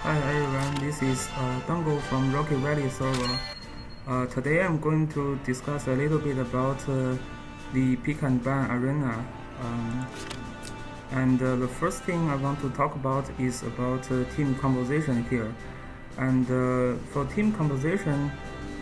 Hi everyone, this is Dango from Rocky Valley server. Today I'm going to discuss a little bit about the pick and ban arena. The first thing I want to talk about is about team composition here. And for team composition,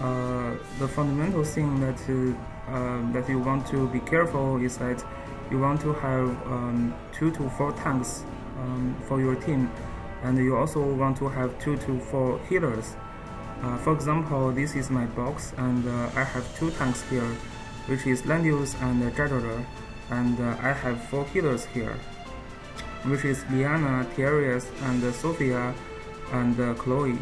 the fundamental thing that you want to be careful is that you want to have 2 to 4 tanks for your team, and you also want to have 2 to 4 healers. For example, this is my box, and I have 2 tanks here, which is Landius and Jadular, and I have 4 healers here, which is Liana, Therius, and Sophia, and Chloe.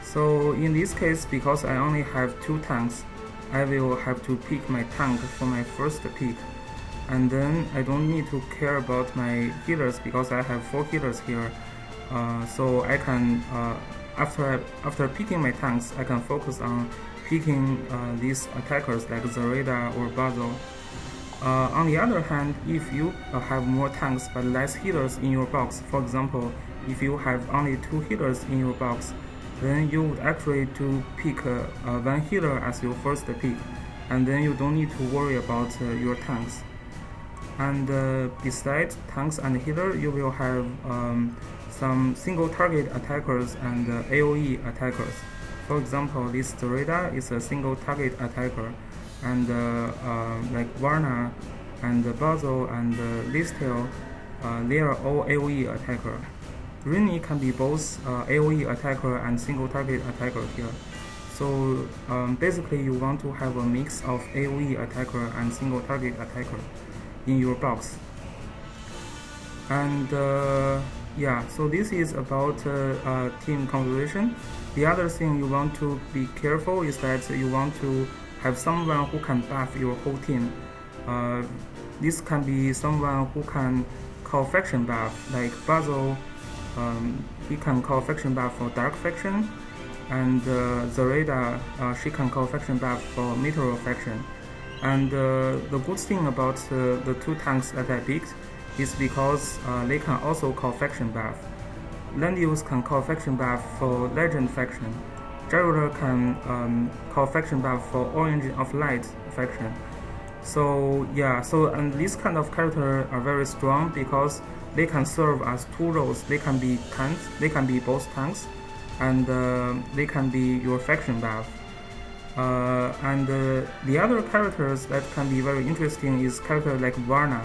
So in this case, because I only have 2 tanks, I will have to pick my tank for my first pick, and then I don't need to care about my healers because I have 4 healers here. So I can, after picking my tanks, I can focus on picking these attackers like Zareda or Basil. On the other hand, if you have more tanks but less healers in your box, for example, if you have only 2 healers in your box, then you would actually to pick 1 healer as your first pick, and then you don't need to worry about your tanks. And besides tanks and healer, you will have some single target attackers and AoE attackers. For example, this Zareda is a single target attacker, and like Varna and Basil and Listel, they are all AoE attacker. Rini can be both AoE attacker and single target attacker here. So basically you want to have a mix of AoE attacker and single target attacker in your box. And yeah, so this is about team composition. The other thing you want to be careful is that you want to have someone who can buff your whole team. This can be someone who can call faction buff, like Basil. He can call faction buff for Dark Faction, and Zareda, she can call faction buff for Meteor Faction. And the good thing about the 2 tanks that I picked is because they can also call faction buff. Landius can call faction buff for Legend Faction. Jadular can call faction buff for Orange of Light Faction. So yeah, and these kind of characters are very strong because they can serve as 2 roles. They can be tanks, they can be both tanks, and they can be your faction buff. The other characters that can be very interesting is characters like Varna,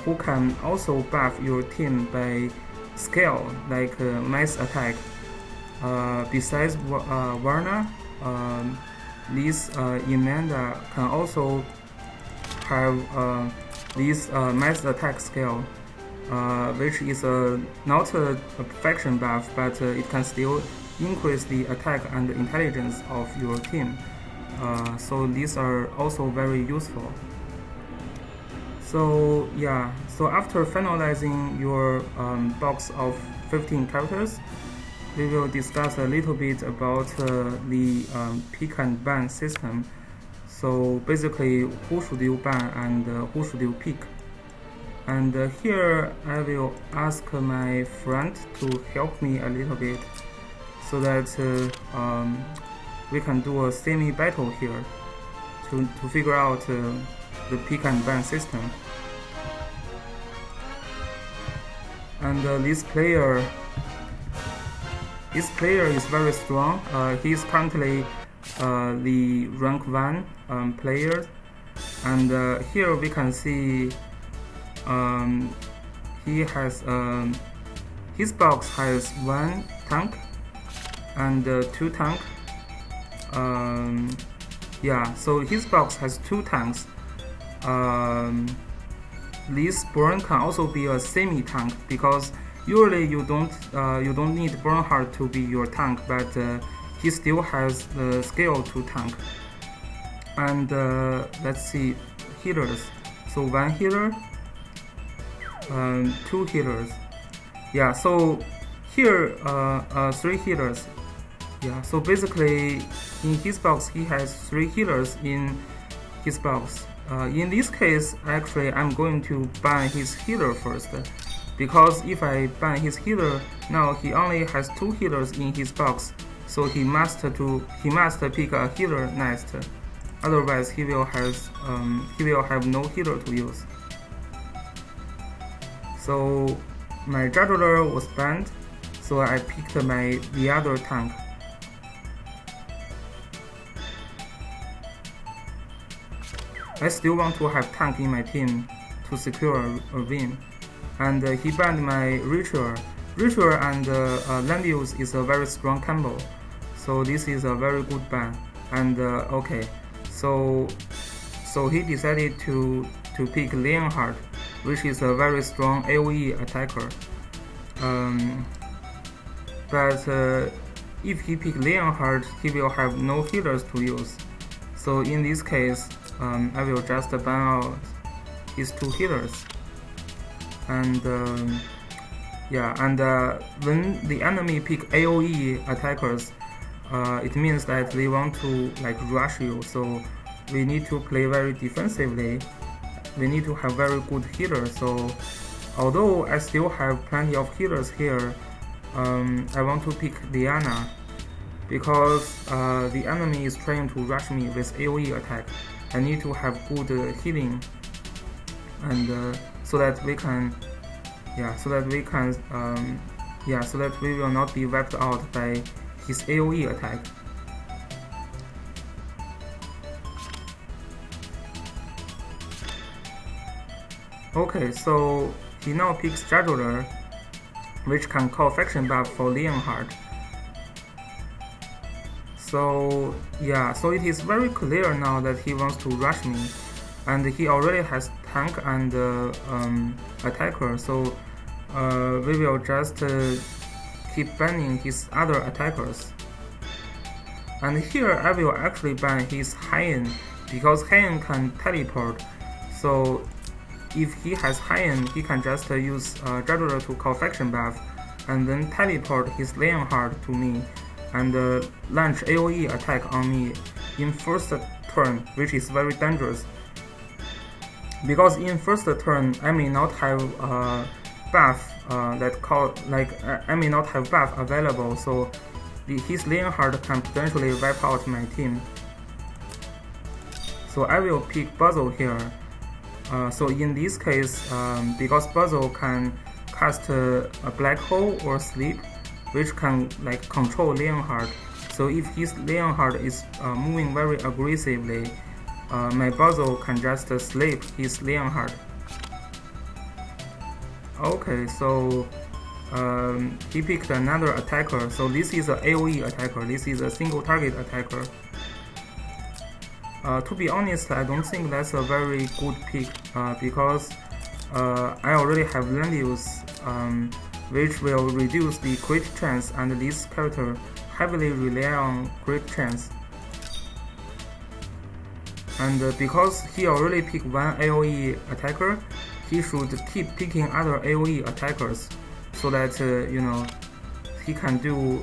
who can also buff your team by scale, like mass attack. Besides Varna, this Amanda can also have this mass attack scale, which is not a faction buff, but it can still increase the attack and intelligence of your team. So these are also very useful. So yeah, so after finalizing your box of 15 characters, we will discuss a little bit about the pick and ban system. So basically, who should you ban and who should you pick? And here I will ask my friend to help me a little bit, so that we can do a semi-battle here to figure out the pick and ban system. And this player is very strong. He is currently the rank 1 player, and here we can see he has his box has 1 tank and 2 tank. Yeah, so his box has 2 tanks. This Burn can also be a semi-tank, because usually you don't need Bernhard to be your tank, but he still has the skill to tank. And let's see, healers. So 1 healer, 2 healers. Yeah, so here 3 healers. Yeah, so basically in his box he has 3 healers in his box. In this case, actually I'm going to ban his healer first, because if I ban his healer, now he only has 2 healers in his box, so he must pick a healer next. Otherwise, he will have no healer to use. So my juggler was banned, so I picked the other tank. I still want to have tank in my team to secure a win, and he banned my ritual. Ritual and land use is a very strong combo, so this is a very good ban. And okay, so he decided to pick Leonhardt, which is a very strong AoE attacker. But if he pick Leonhardt, he will have no healers to use. So in this case, I will just ban out his 2 healers. And when the enemy pick AoE attackers, it means that they want to like rush you. So we need to play very defensively. We need to have very good healers. So although I still have plenty of healers here, I want to pick Diana because the enemy is trying to rush me with AoE attack. I need to have good healing, and so that we will not be wiped out by his AoE attack. Okay, so he now picks Juggler, which can call faction buff for Leonhardt. So it is very clear now that he wants to rush me, and he already has tank and attacker. So we will just keep banning his other attackers. And here I will actually ban his Hyen because Hyen can teleport. So if he has Hyen, he can just use Juggler to call faction buff, and then teleport his Leonhardt to me, and launch AoE attack on me in first turn, which is very dangerous. Because in first turn, I may not have buff I may not have buff available, so his Leonhardt can potentially wipe out my team. So I will pick Basil here. So in this case, because Basil can cast a black hole or sleep, which can like control Leonhardt. So if his Leonhardt is moving very aggressively, my Basil can just sleep his Leonhardt. Okay, so he picked another attacker. So this is an AoE attacker. This is a single target attacker. To be honest, I don't think that's a very good pick because I already have land use, which will reduce the crit chance, and this character heavily rely on crit chance. And because he already picked one AoE attacker, he should keep picking other AoE attackers so that he can do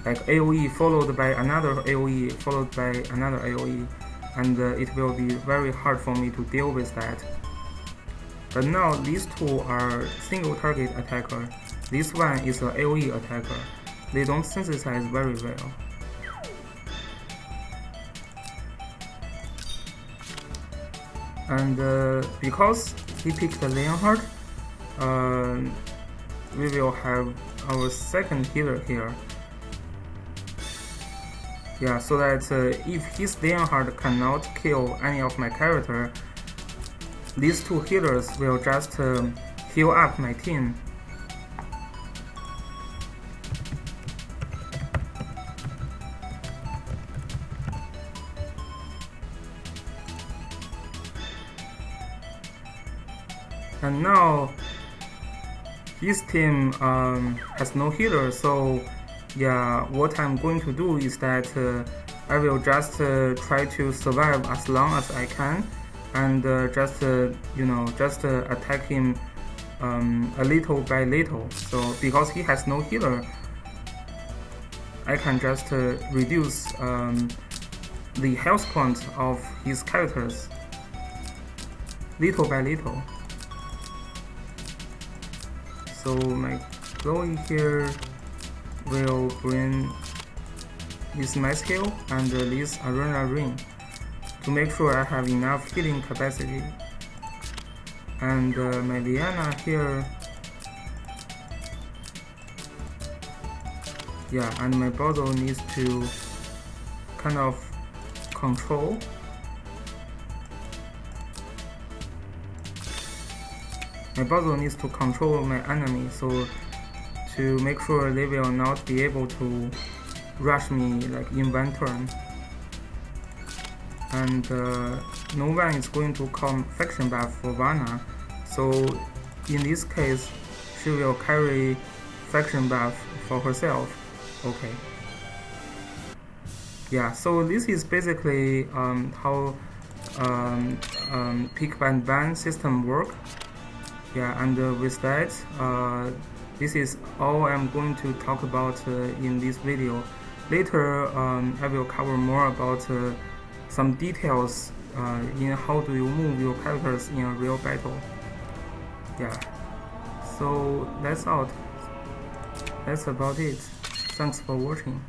like AoE followed by another AoE followed by another AoE, and it will be very hard for me to deal with that. But now these two are single target attacker. This one is an AoE attacker. They don't synthesize very well. And because he picked Leonhardt, we will have our second healer here. Yeah, so that if his Leonhardt cannot kill any of my character, these two healers will just heal up my team. And now his team has no healer, so yeah, what I'm going to do is that I will just try to survive as long as I can, and just attack him a little by little. So because he has no healer, I can just reduce the health points of his characters little by little. So my Chloe here will bring this mass heal and this arena ring to make sure I have enough healing capacity. And my Liana here, yeah, and my Bozo needs to kind of control. My Bozo needs to control my enemy, so to make sure they will not be able to rush me like in one turn. And no one is going to come faction buff for Vana, so in this case she will carry faction buff for herself. Okay. Yeah, so this is basically how pick and ban system work. Yeah, and with that, this is all I'm going to talk about in this video. Later, I will cover more about some details in how do you move your characters in a real battle. Yeah, so that's about it. Thanks for watching.